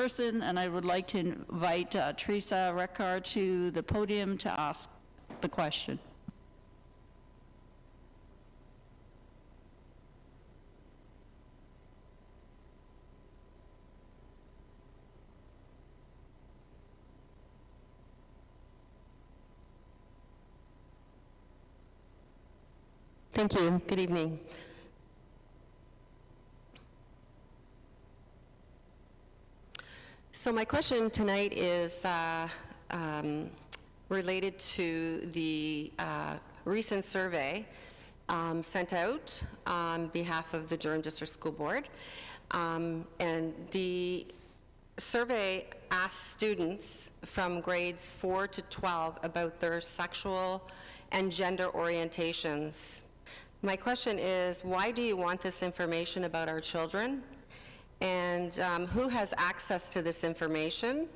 person, and I would like to invite Teresa Reckar to the podium to ask the question. Thank you. Good evening. So my question tonight is related to the recent survey sent out on behalf of the Durham District School Board. And the survey asked students from grades 4 to 12 about their sexual and gender orientations. My question is, why do you want this information about our children? And who has access to this information?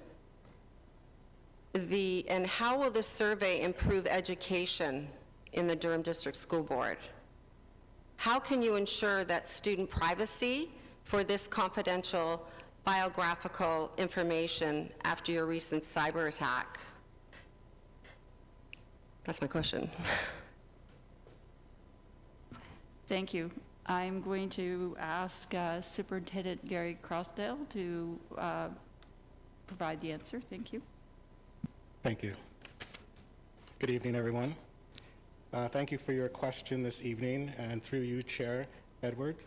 And how will this survey improve education in the Durham District School Board? How can you ensure that student privacy for this confidential biographical information after your recent cyber attack? That's my question. Thank you. I'm going to ask Superintendent Gary Crossdale to provide the answer. Thank you. Thank you. Good evening, everyone. Thank you for your question this evening, and through you, Chair Edwards.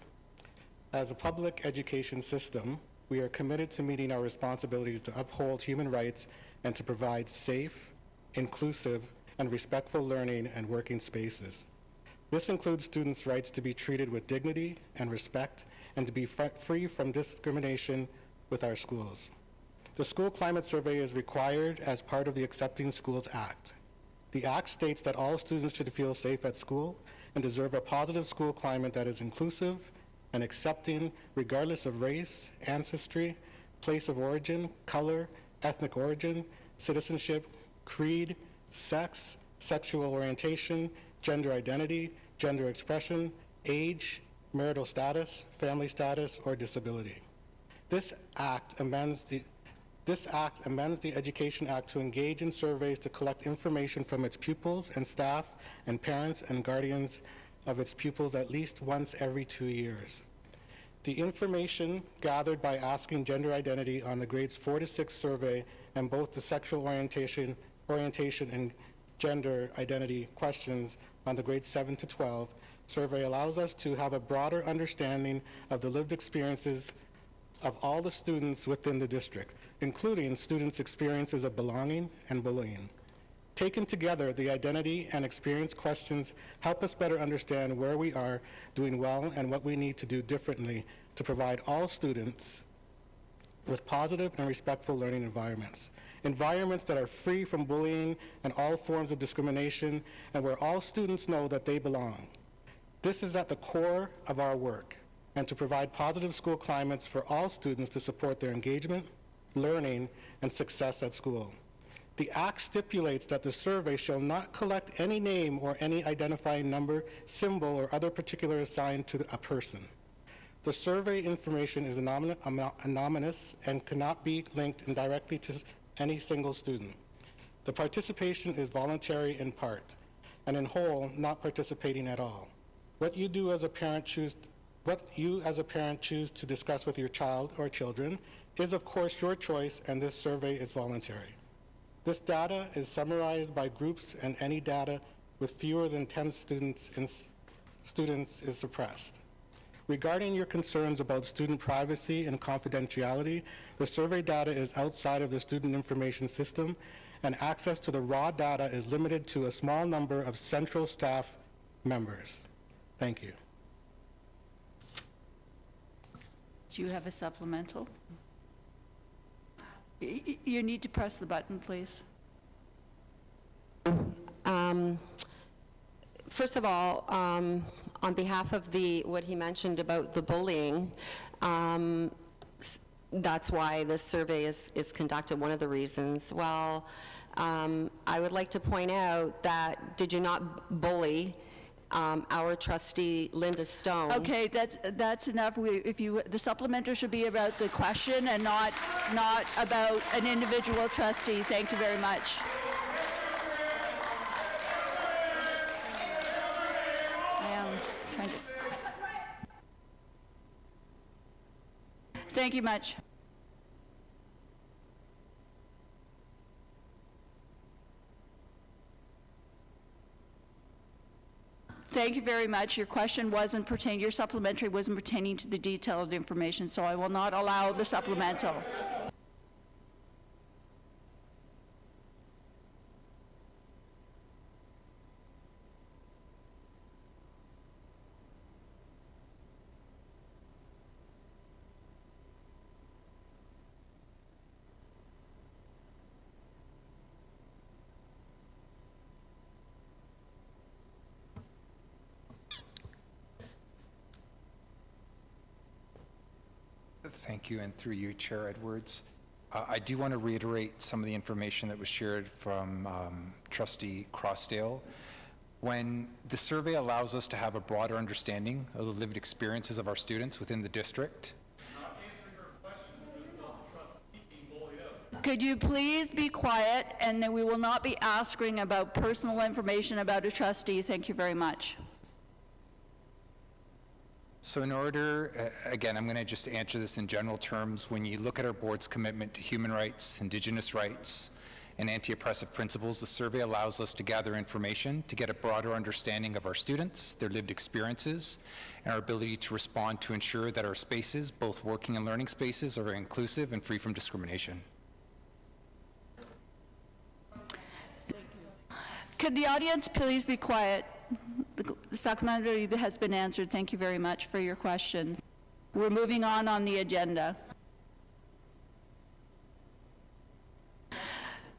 As a public education system, we are committed to meeting our responsibilities to uphold human rights and to provide safe, inclusive, and respectful learning and working spaces. This includes students' rights to be treated with dignity and respect and to be free from discrimination with our schools. The School Climate Survey is required as part of the Accepting Schools Act. The Act states that all students should feel safe at school and deserve a positive school climate that is inclusive and accepting regardless of race, ancestry, place of origin, color, ethnic origin, citizenship, creed, sex, sexual orientation, gender identity, gender expression, age, marital status, family status, or disability. This act amends the Education Act to engage in surveys to collect information from its pupils and staff and parents and guardians of its pupils at least once every 2 years. The information gathered by asking gender identity on the grades 4 to 6 survey and both the sexual orientation and gender identity questions on the grades 7 to 12 survey allows us to have a broader understanding of the lived experiences of all the students within the district, including students' experiences of belonging and bullying. Taken together, the identity and experience questions help us better understand where we are doing well and what we need to do differently to provide all students with positive and respectful learning environments. Environments that are free from bullying and all forms of discrimination, and where all students know that they belong. This is at the core of our work, and to provide positive school climates for all students to support their engagement, learning, and success at school. The Act stipulates that the survey shall not collect any name or any identifying number, symbol, or other particular assigned to a person. The survey information is anonymous and cannot be linked indirectly to any single student. The participation is voluntary in part, and in whole, not participating at all. What you as a parent choose to discuss with your child or children is of course your choice, and this survey is voluntary. This data is summarized by groups, and any data with fewer than 10 students is suppressed. Regarding your concerns about student privacy and confidentiality, the survey data is outside of the student information system, and access to the raw data is limited to a small number of central staff members. Thank you. Do you have a supplemental? You need to press the button, please. First of all, on behalf of what he mentioned about the bullying, that's why this survey is conducted, one of the reasons. Well, I would like to point out that did you not bully our trustee, Linda Stone. Okay, that's enough. The supplementary should be about the question and not about an individual trustee. Thank you very much. I am trying to. Thank you much. Thank you very much. Your question wasn't pertaining, your supplementary wasn't pertaining to the detailed information, so I will not allow the supplemental. Thank you, and through you, Chair Edwards. I do want to reiterate some of the information that was shared from Trustee Crossdale. When the survey allows us to have a broader understanding of the lived experiences of our students within the district. Could you please be quiet, and then we will not be asking about personal information about a trustee. Thank you very much. So in order, again, I'm going to just answer this in general terms. When you look at our board's commitment to human rights, Indigenous rights, and anti-oppressive principles, the survey allows us to gather information to get a broader understanding of our students, their lived experiences, and our ability to respond to ensure that our spaces, both working and learning spaces, are inclusive and free from discrimination. Could the audience please be quiet? The supplementary has been answered. Thank you very much for your question. We're moving on the agenda.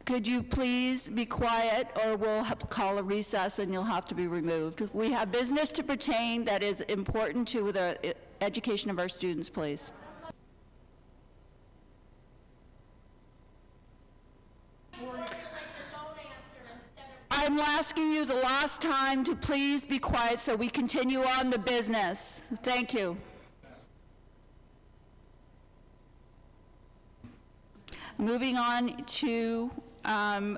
Could you please be quiet, or we'll have to call a recess and you'll have to be removed. We have business to pertain that is important to the education of our students, please. I'm asking you the last time to please be quiet so we continue on the business. Thank you. Moving on to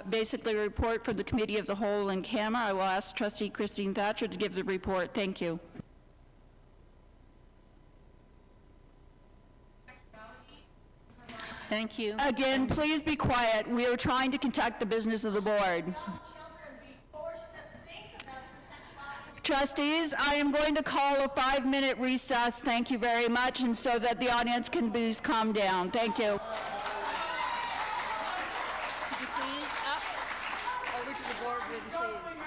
basically a report from the Committee of the Whole in camera. I will ask Trustee Christine Thatcher to give the report. Thank you. Thank you. Again, please be quiet. We are trying to conduct the business of the board. Trustees, I am going to call a 5-minute recess. Thank you very much, and so that the audience can please calm down. Thank you. Could you please up over to the boardroom, please?